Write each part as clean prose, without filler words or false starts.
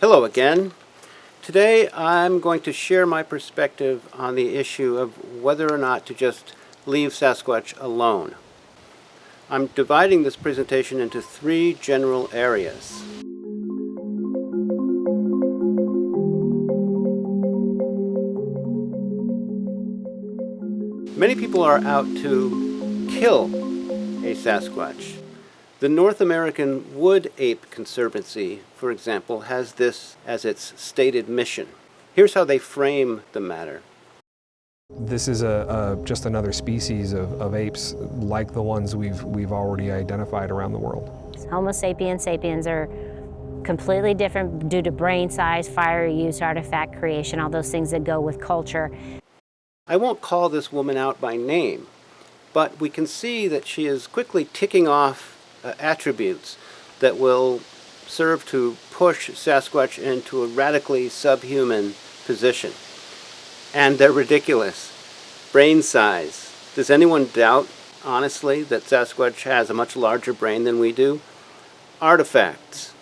Hello again. Today I'm going to share my perspective on the issue of whether or not to just leave Sasquatch alone. I'm dividing this presentation into three general areas. Many people are out to kill a Sasquatch. The North American Wood Ape Conservancy, for example, has this as its stated mission. Here's how they frame the matter. This is just another species of apes like the ones we've already identified around the world. Homo sapiens sapiens are completely different due to brain size, fire use, artifact creation, all those things that go with culture. I won't call this woman out by name, but we can see that she is quickly ticking off attributes that will serve to push Sasquatch into a radically subhuman position. And they're ridiculous. Brain size. Does anyone doubt, honestly, that Sasquatch has a much larger brain than we do? Artifacts.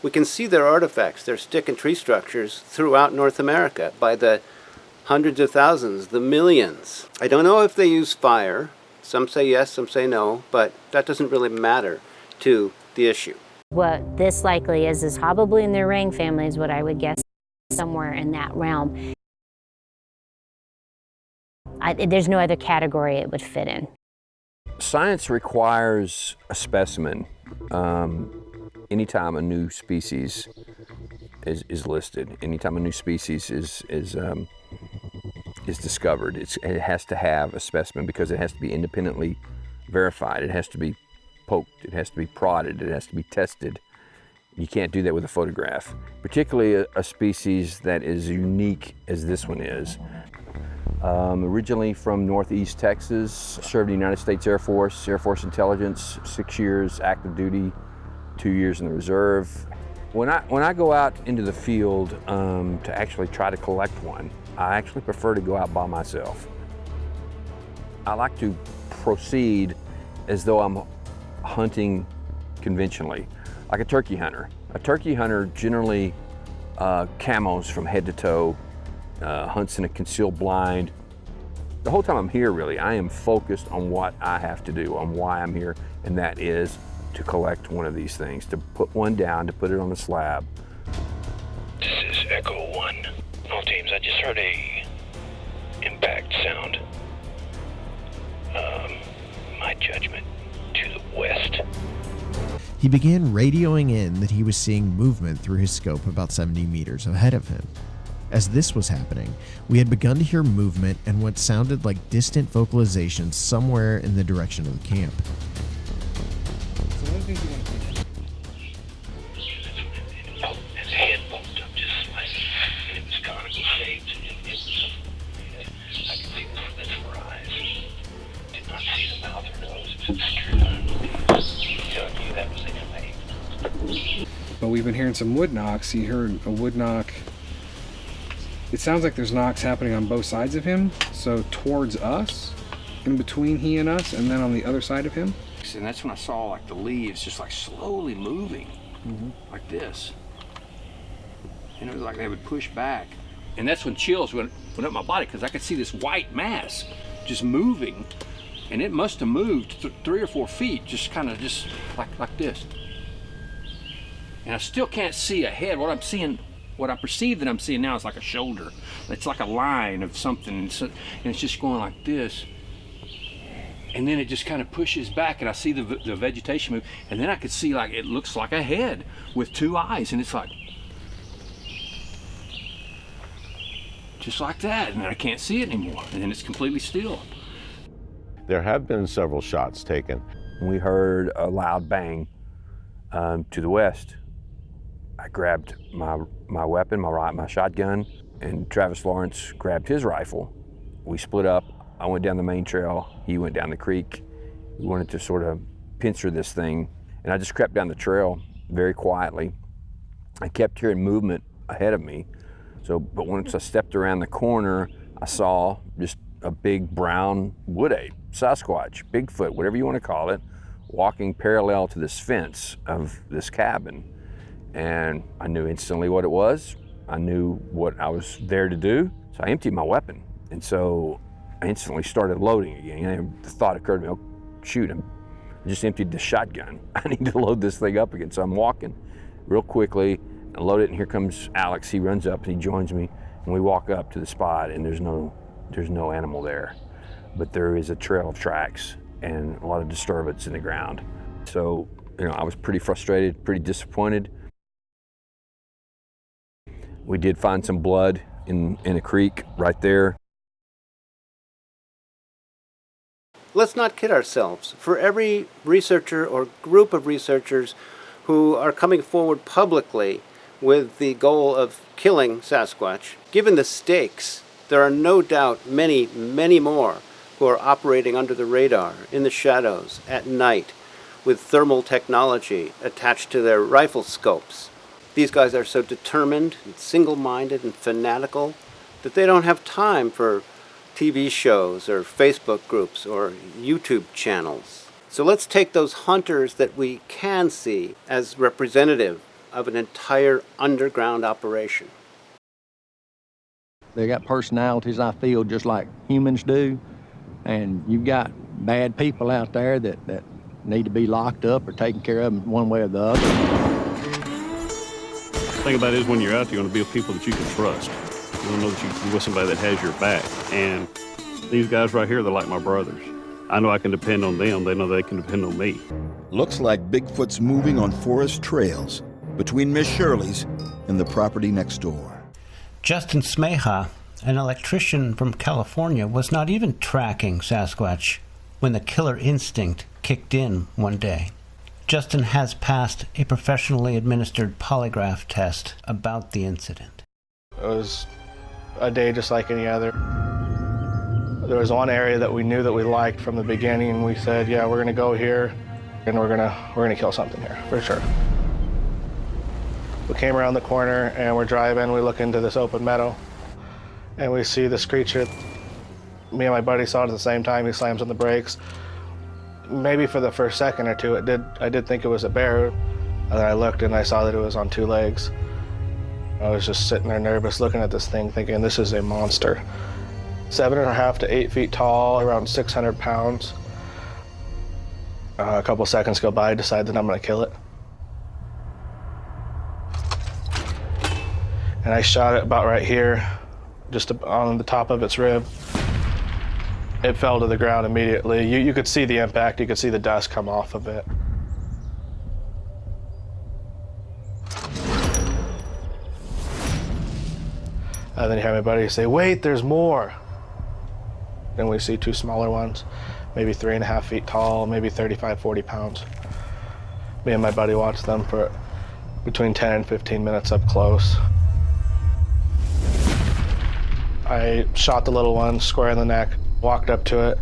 We can see their artifacts, their stick and tree structures throughout North America by the hundreds of thousands, the millions. I don't know if they use fire. Some say yes, some say no, but that doesn't really matter to the issue. What this likely is probably in the orang family is what I would guess, somewhere in that realm. There's no other category it would fit in. Science requires a specimen anytime a new species is listed, anytime a new species is discovered. It has to have a specimen because it has to be independently verified. It has to be poked, it has to be prodded, it has to be tested. You can't do that with a photograph, particularly a species that is unique as this one is. Originally from Northeast Texas, served the United States Air Force Intelligence, 6 years active duty, 2 years in the reserve. When I go out into the field to actually try to collect one, I actually prefer to go out by myself. I like to proceed as though I'm hunting conventionally, like a turkey hunter. A turkey hunter generally camos from head to toe, hunts in a concealed blind. The whole time I'm here, really, I am focused on what I have to do, on why I'm here, and that is to collect one of these things, to put one down, to put it on the slab. This is Echo 1. All teams, I just heard a impact sound. My judgment, to the west. He began radioing in that he was seeing movement through his scope about 70 meters ahead of him. As this was happening, we had begun to hear movement and what sounded like distant vocalizations somewhere in the direction of the camp. His head bumped up just slightly, and it was conical shaped. I could see the slits for eyes. Did not see the mouth or nose. It was obscured underneath. Telling you that was a. But we've been hearing some wood knocks. You heard a wood knock. It sounds like there's knocks happening on both sides of him. So towards us, in between he and us, and then on the other side of him. And that's when I saw like the leaves just like slowly moving, like this. And it was like they would push back. And that's when chills went up my body because I could see this white mass just moving. And it must have moved 3 or 4 feet, just kind of just like this. And I still can't see a head. What I'm seeing, what I perceive that I'm seeing now is like a shoulder. It's like a line of something, and it's just going like this. And then it just kind of pushes back, and I see the vegetation move, and then I could see like it looks like a head with 2 eyes, and it's like just like that, and then I can't see it anymore, and then it's completely still. There have been several shots taken. We heard a loud bang to the west. I grabbed my weapon, my shotgun, and Travis Lawrence grabbed his rifle. We split up. I went down the main trail, he went down the creek. We wanted to sort of pincer this thing, and I just crept down the trail very quietly. I kept hearing movement ahead of me. But once I stepped around the corner, I saw just a big brown wood ape, Sasquatch, Bigfoot, whatever you want to call it, walking parallel to this fence of this cabin. and I knew instantly what it was. I knew what I was there to do, so I emptied my weapon. And so I instantly started loading again. And the thought occurred to me, oh, shoot, I just emptied the shotgun. I need to load this thing up again. So I'm walking real quickly and load it, and here comes Alex. He runs up and he joins me, and we walk up to the spot, and there's no animal there. But there is a trail of tracks and a lot of disturbance in the ground. So, I was pretty frustrated, pretty disappointed. We did find some blood in a creek right there. Let's not kid ourselves. For every researcher or group of researchers who are coming forward publicly with the goal of killing Sasquatch, given the stakes, there are no doubt many, many more who are operating under the radar, in the shadows, at night, with thermal technology attached to their rifle scopes. These guys are so determined and single-minded and fanatical that they don't have time for TV shows or Facebook groups or YouTube channels. So let's take those hunters that we can see as representative of an entire underground operation. They got personalities, I feel, just like humans do. And you've got bad people out there that need to be locked up or taken care of in one way or the other. The thing about it is when you're out there, you want to be with people that you can trust. You want to know that you're with somebody that has your back. And these guys right here, they're like my brothers. I know I can depend on them. They know they can depend on me. Looks like Bigfoot's moving on forest trails between Miss Shirley's and the property next door. Justin Smeja, an electrician from California, was not even tracking Sasquatch when the killer instinct kicked in one day. Justin has passed a professionally administered polygraph test about the incident. It was a day just like any other. There was one area that we knew that we liked from the beginning, and we said, yeah, we're gonna go here and we're gonna kill something here, for sure. We came around the corner and we're driving, we look into this open meadow and we see this creature. Me and my buddy saw it at the same time. He slams on the brakes. Maybe for the first second or two, I did think it was a bear. And then I looked and I saw that it was on two legs. I was just sitting there nervous looking at this thing thinking this is a monster. 7.5 to 8 feet tall, around 600 pounds. A couple seconds go by, I decide that I'm gonna kill it. And I shot it about right here, just on the top of its rib. It fell to the ground immediately. You could see the impact, you could see the dust come off of it. And then you have my buddy say, wait, there's more. Then we see two smaller ones, maybe 3.5 feet tall, maybe 35, 40 pounds. Me and my buddy watched them for between 10 and 15 minutes up close. I shot the little one square in the neck, walked up to it,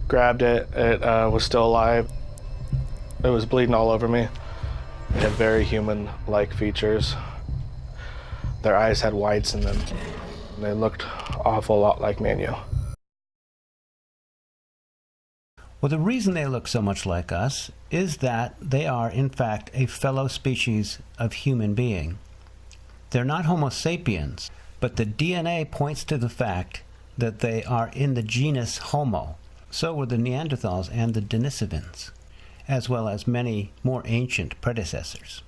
grabbed it. It was still alive. It was bleeding all over me. It had very human-like features. Their eyes had whites in them. They looked awful lot like me and you. Well, the reason they look so much like us is that they are, in fact, a fellow species of human being. They're not Homo sapiens, but the DNA points to the fact that they are in the genus Homo. So were the Neanderthals and the Denisovans, as well as many more ancient predecessors.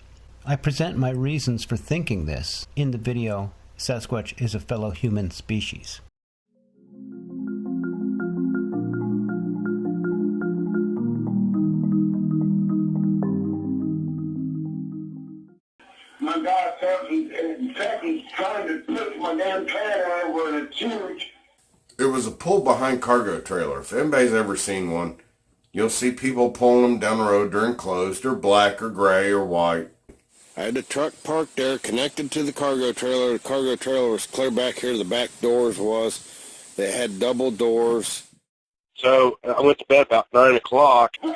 I present my reasons for thinking this in the video, Sasquatch is a Fellow Human Species. My God, something's trying to push my damn trailer over and it's huge. It was a pull behind cargo trailer. If anybody's ever seen one, you'll see people pulling them down the road during closed or black or gray or white. I had the truck parked there connected to the cargo trailer. The cargo trailer was clear back here. The back doors was. They had double doors. So I went to bed about 9 o'clock. Shove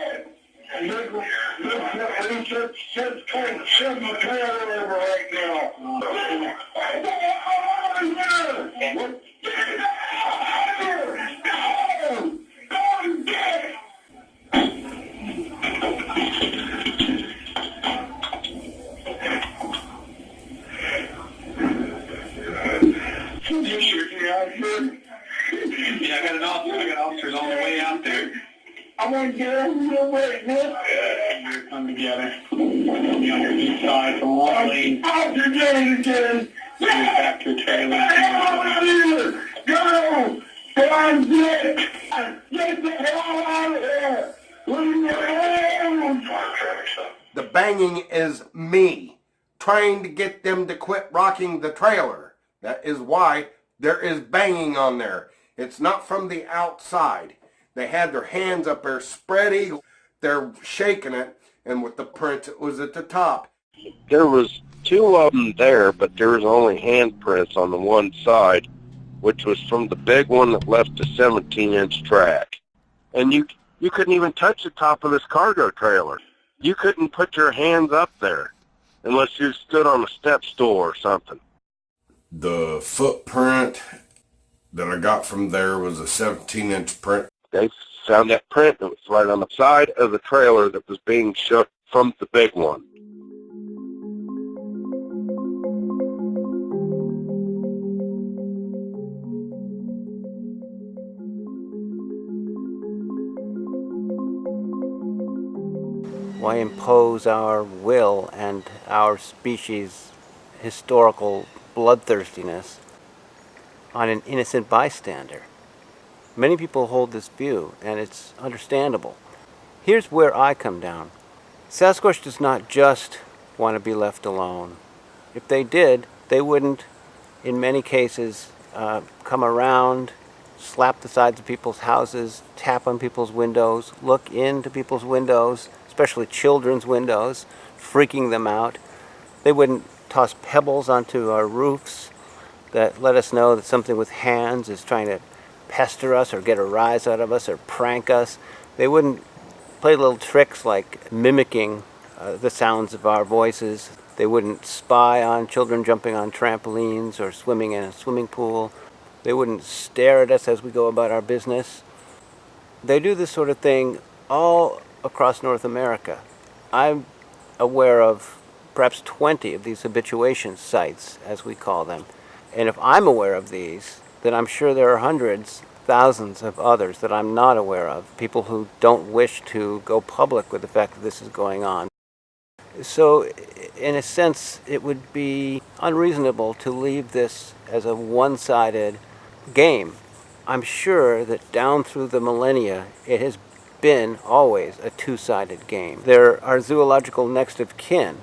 my trailer over right now. Yeah, I got officers on the way out there. I want to get over your way, man. We're coming together. Be on your east side from one lane. Out your game again. Back to the trailer. Out of here. Go. Go on, get. Get the hell out of here. Leave me alone. The banging is me trying to get them to quit rocking the trailer. That is why there is banging on there. It's not from the outside. They had their hands up there spread eagle. They're shaking it, and with the print, it was at the top. There was two of them there, but there was only handprints on the one side, which was from the big one that left a 17-inch track. And you couldn't even touch the top of this cargo trailer. You couldn't put your hands up there unless you stood on a step stool or something. The footprint that I got from there was a 17-inch print. They found that print. It was right on the side of the trailer that was being shook from the big one. Why impose our will and our species' historical bloodthirstiness on an innocent bystander? Many people hold this view, and it's understandable. Here's where I come down. Sasquatch does not just want to be left alone. If they did, they wouldn't, in many cases, come around, slap the sides of people's houses, tap on people's windows, look into people's windows, especially children's windows, freaking them out. They wouldn't toss pebbles onto our roofs that let us know that something with hands is trying to pester us or get a rise out of us or prank us. They wouldn't play little tricks like mimicking the sounds of our voices. They wouldn't spy on children jumping on trampolines or swimming in a swimming pool. They wouldn't stare at us as we go about our business. They do this sort of thing all across North America. I'm aware of perhaps 20 of these habituation sites, as we call them. And if I'm aware of these, then I'm sure there are hundreds, thousands of others that I'm not aware of, people who don't wish to go public with the fact that this is going on. So, in a sense, it would be unreasonable to leave this as a one-sided game. I'm sure that down through the millennia, it has been always a two-sided game. They're our zoological next of kin,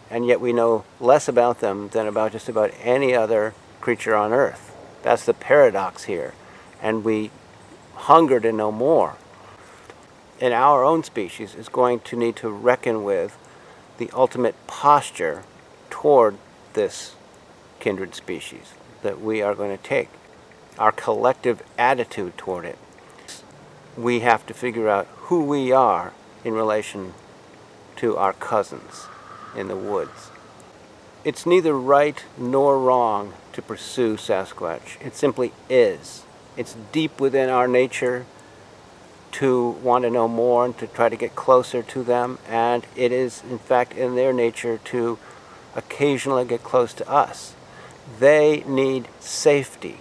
and yet we know less about them than about just about any other creature on Earth. That's the paradox here, and we hunger to know more. And our own species is going to need to reckon with the ultimate posture toward this kindred species that we are going to take, our collective attitude toward it. We have to figure out who we are in relation to our cousins in the woods. It's neither right nor wrong to pursue Sasquatch. It simply is. It's deep within our nature to want to know more and to try to get closer to them, and it is in fact in their nature to occasionally get close to us. They need safety.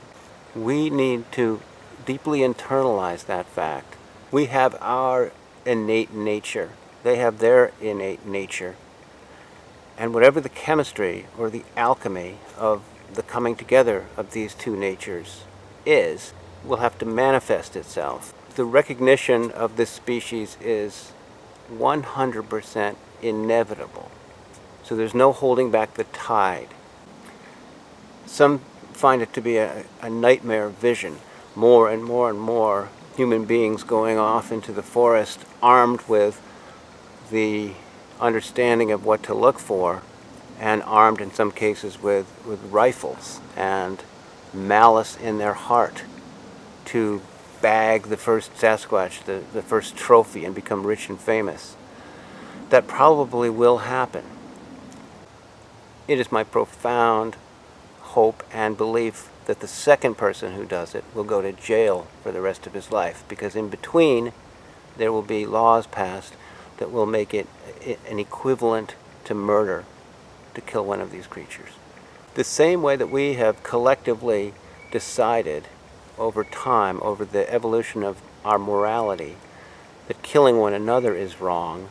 We need to deeply internalize that fact. We have our innate nature. They have their innate nature. And whatever the chemistry or the alchemy of the coming together of these two natures is, will have to manifest itself. The recognition of this species is 100% inevitable. So there's no holding back the tide. Some find it to be a nightmare vision. More and more and more human beings going off into the forest armed with the understanding of what to look for, and armed in some cases with rifles and malice in their heart to bag the first Sasquatch, the first trophy, and become rich and famous. That probably will happen. It is my profound hope and belief that the second person who does it will go to jail for the rest of his life, because in between there will be laws passed that will make it an equivalent to murder to kill one of these creatures. The same way that we have collectively decided over time, over the evolution of our morality, that killing one another is wrong,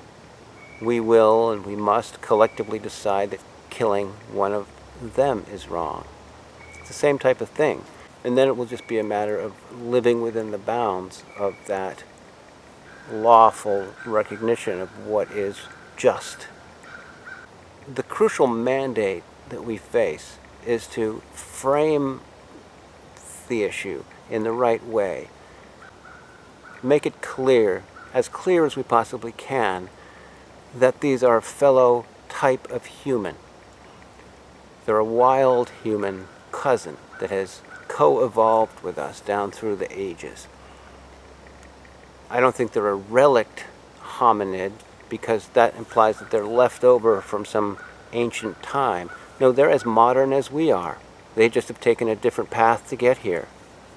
we will and we must collectively decide that killing one of them is wrong. It's the same type of thing. And then it will just be a matter of living within the bounds of that lawful recognition of what is just. The crucial mandate that we face is to frame the issue in the right way. Make it clear as we possibly can, that these are a fellow type of human. They're a wild human cousin that has co-evolved with us down through the ages. I don't think they're a relict hominid, because that implies that they're left over from some ancient time. No, they're as modern as we are. They just have taken a different path to get here.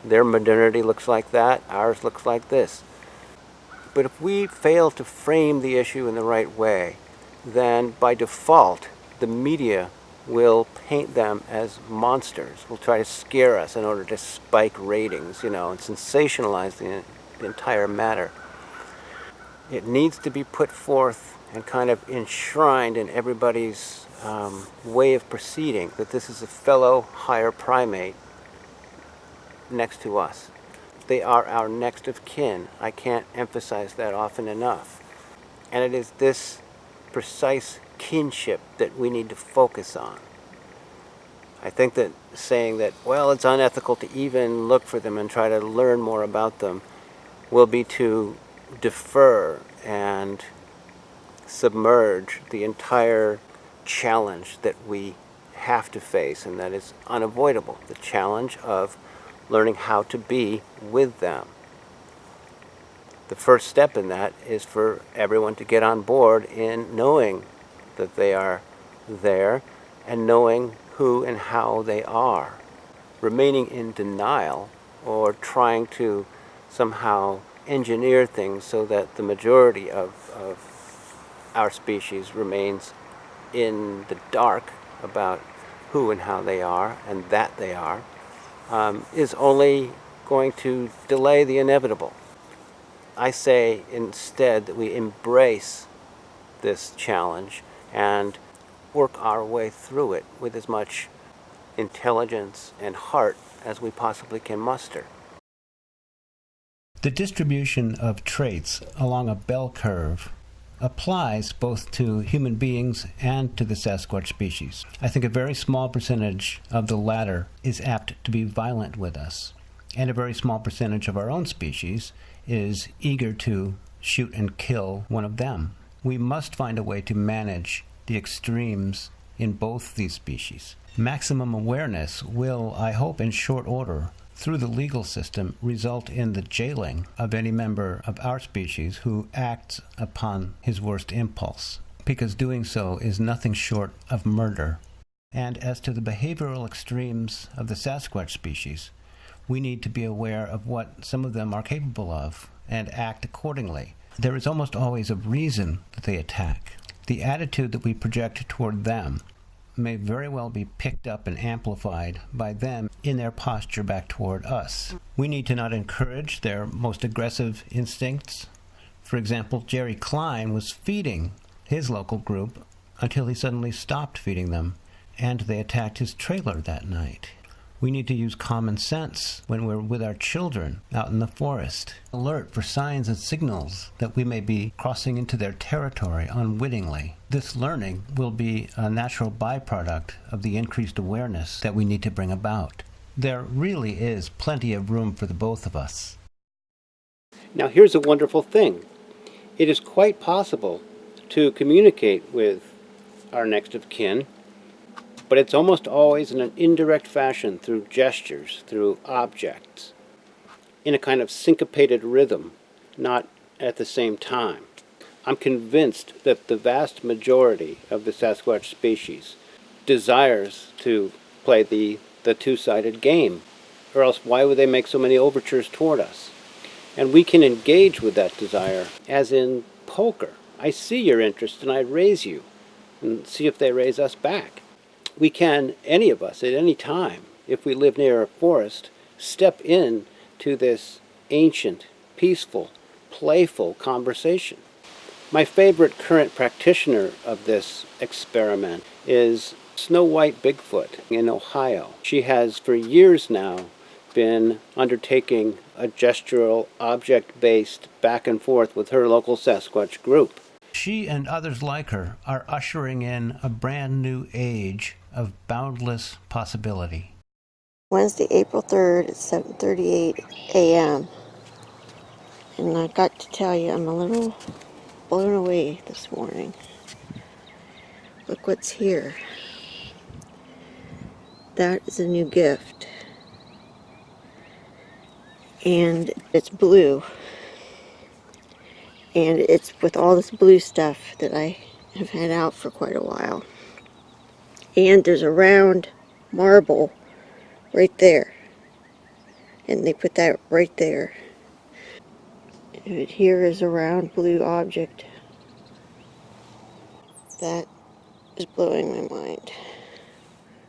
Their modernity looks like that, ours looks like this. But if we fail to frame the issue in the right way, then by default, the media will paint them as monsters, will try to scare us in order to spike ratings, and sensationalize the entire matter. It needs to be put forth and kind of enshrined in everybody's way of proceeding, that this is a fellow higher primate next to us. They are our next of kin. I can't emphasize that often enough. And it is this precise kinship that we need to focus on. I think that saying that, well, it's unethical to even look for them and try to learn more about them will be to defer and submerge the entire challenge that we have to face, and that is unavoidable. The challenge of learning how to be with them. The first step in that is for everyone to get on board in knowing that they are there and knowing who and how they are. Remaining in denial or trying to somehow engineer things so that the majority of our species remains in the dark about who and how they are and that they are, is only going to delay the inevitable. I say instead that we embrace this challenge and work our way through it with as much intelligence and heart as we possibly can muster. The distribution of traits along a bell curve applies both to human beings and to the Sasquatch species. I think a very small percentage of the latter is apt to be violent with us, and a very small percentage of our own species is eager to shoot and kill one of them. We must find a way to manage the extremes in both these species. Maximum awareness will, I hope, in short order, through the legal system, result in the jailing of any member of our species who acts upon his worst impulse, because doing so is nothing short of murder. And as to the behavioral extremes of the Sasquatch species, we need to be aware of what some of them are capable of and act accordingly. There is almost always a reason that they attack. The attitude that we project toward them may very well be picked up and amplified by them in their posture back toward us. We need to not encourage their most aggressive instincts. For example, Jerry Klein was feeding his local group until he suddenly stopped feeding them, and they attacked his trailer that night. We need to use common sense when we're with our children out in the forest. Alert for signs and signals that we may be crossing into their territory unwittingly. This learning will be a natural byproduct of the increased awareness that we need to bring about. There really is plenty of room for the both of us. Now here's a wonderful thing. It is quite possible to communicate with our next of kin, but it's almost always in an indirect fashion, through gestures, through objects, in a kind of syncopated rhythm, not at the same time. I'm convinced that the vast majority of the Sasquatch species desires to play the two-sided game, or else why would they make so many overtures toward us? And we can engage with that desire, as in poker. I see your interest and I raise you, and see if they raise us back. We can, any of us, at any time, if we live near a forest, step in to this ancient, peaceful, playful conversation. My favorite current practitioner of this experiment is Snow White Bigfoot in Ohio. She has for years now been undertaking a gestural, object-based back and forth with her local Sasquatch group. She and others like her are ushering in a brand new age of boundless possibility. Wednesday, April 3rd at 7:38 a.m. And I got to tell you, I'm a little blown away this morning. Look what's here. That is a new gift. And it's blue. And it's with all this blue stuff that I have had out for quite a while. And there's a round marble right there. And they put that right there. And here is a round blue object. That is blowing my mind.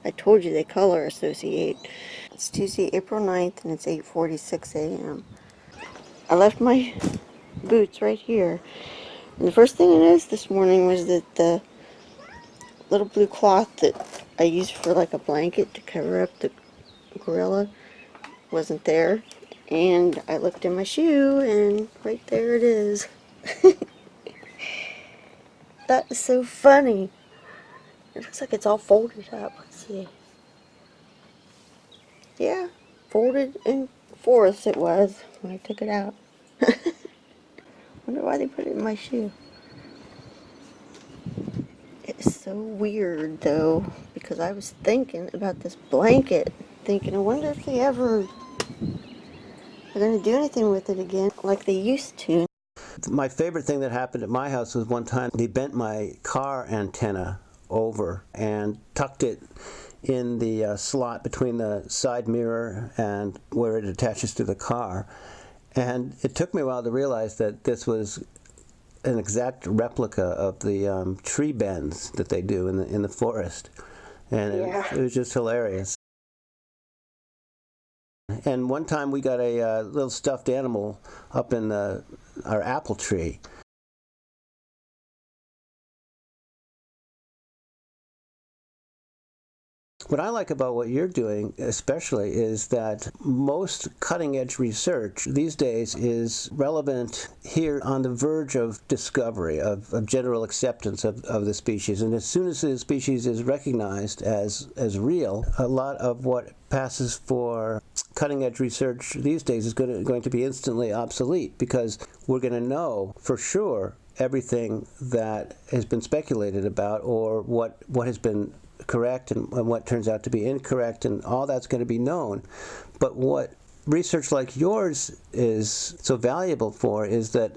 I told you they color associate. It's Tuesday, April 9th, and it's 8:46 a.m. I left my boots right here. And the first thing I noticed this morning was that the little blue cloth that I used for like a blanket to cover up the gorilla wasn't there. And I looked in my shoe, and right there it is. That is so funny. It looks like it's all folded up. Let's see. Yeah, folded in fourths it was when I took it out. Wonder why they put it in my shoe. It's so weird though, because I was thinking about this blanket, thinking I wonder if they ever are going to do anything with it again like they used to. My favorite thing that happened at my house was one time they bent my car antenna over and tucked it in the slot between the side mirror and where it attaches to the car. And it took me a while to realize that this was an exact replica of the tree bends that they do in the forest. And it was just hilarious. And one time we got a little stuffed animal up in our apple tree. What I like about what you're doing especially is that most cutting-edge research these days is relevant here on the verge of discovery, of general acceptance of the species. And as soon as the species is recognized as real, a lot of what passes for cutting-edge research these days is going to be instantly obsolete, because we're going to know for sure everything that has been speculated about, or what has been correct and what turns out to be incorrect, and all that's going to be known. But what research like yours is so valuable for is that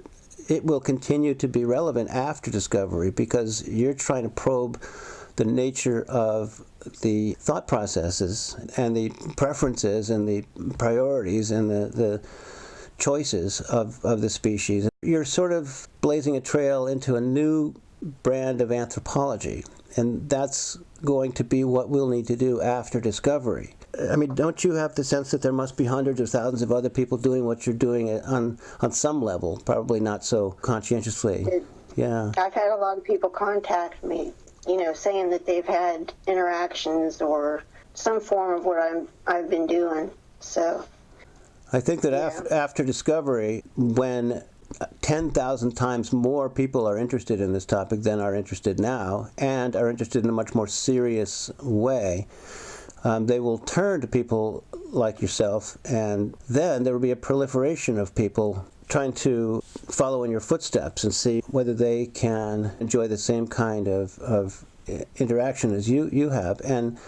it will continue to be relevant after discovery, because you're trying to probe the nature of the thought processes and the preferences and the priorities and the choices of the species. You're sort of blazing a trail into a new brand of anthropology, and that's going to be what we'll need to do after discovery. I mean, don't you have the sense that there must be hundreds of thousands of other people doing what you're doing on some level, probably not so conscientiously? Yeah. I've had a lot of people contact me, saying that they've had interactions or some form of what I've been doing. So I think that after discovery, when 10,000 times more people are interested in this topic than are interested now, and are interested in a much more serious way, they will turn to people like yourself, and then there will be a proliferation of people trying to follow in your footsteps and see whether they can enjoy the same kind of interaction as you have. And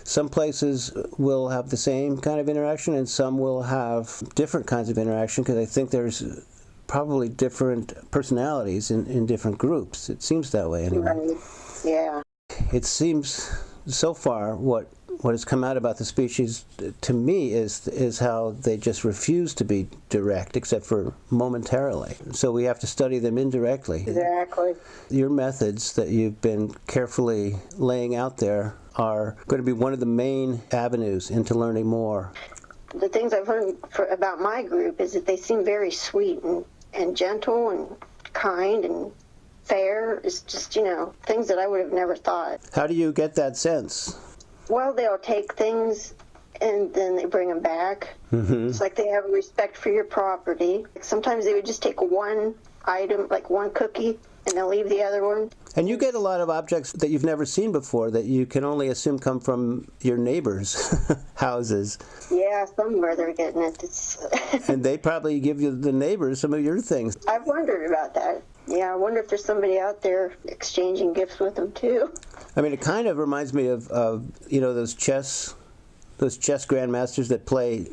some places will have the same kind of interaction, and some will have different kinds of interaction, because I think there's probably different personalities in different groups. It seems that way anyway. Right. Yeah. It seems so far what has come out about the species to me is how they just refuse to be direct, except for momentarily. So we have to study them indirectly. Exactly. Your methods that you've been carefully laying out there are going to be one of the main avenues into learning more. The things I've heard about my group is that they seem very sweet and gentle and kind and fair. It's just, you know, things that I would have never thought. How do you get that sense? Well, they'll take things and then they bring them back. Mm-hmm. It's like they have respect for your property. Sometimes they would just take one item, like one cookie, and they'll leave the other one. And you get a lot of objects that you've never seen before that you can only assume come from your neighbors' houses. Yeah, somewhere they're getting it. And they probably give you, the neighbors, some of your things. I've wondered about that. Yeah, I wonder if there's somebody out there exchanging gifts with them, too. I mean, it kind of reminds me of you know, those chess grandmasters that play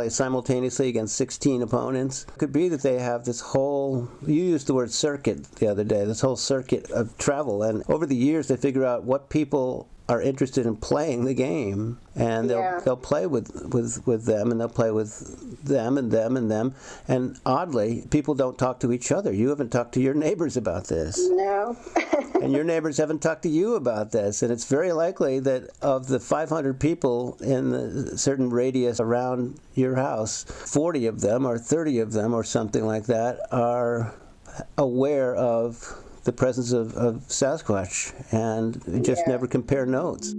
simultaneously against 16 opponents. It could be that they have this whole, you used the word circuit the other day, this whole circuit of travel, and over the years they figure out what people are interested in playing the game, and they'll play with them, and they'll play with them and them and them, and oddly, people don't talk to each other. You haven't talked to your neighbors about this. No. And your neighbors haven't talked to you about this, and it's very likely that of the 500 people in a certain radius around your house, 40 of them or 30 of them or something like that are aware of the presence of Sasquatch and just never compare notes.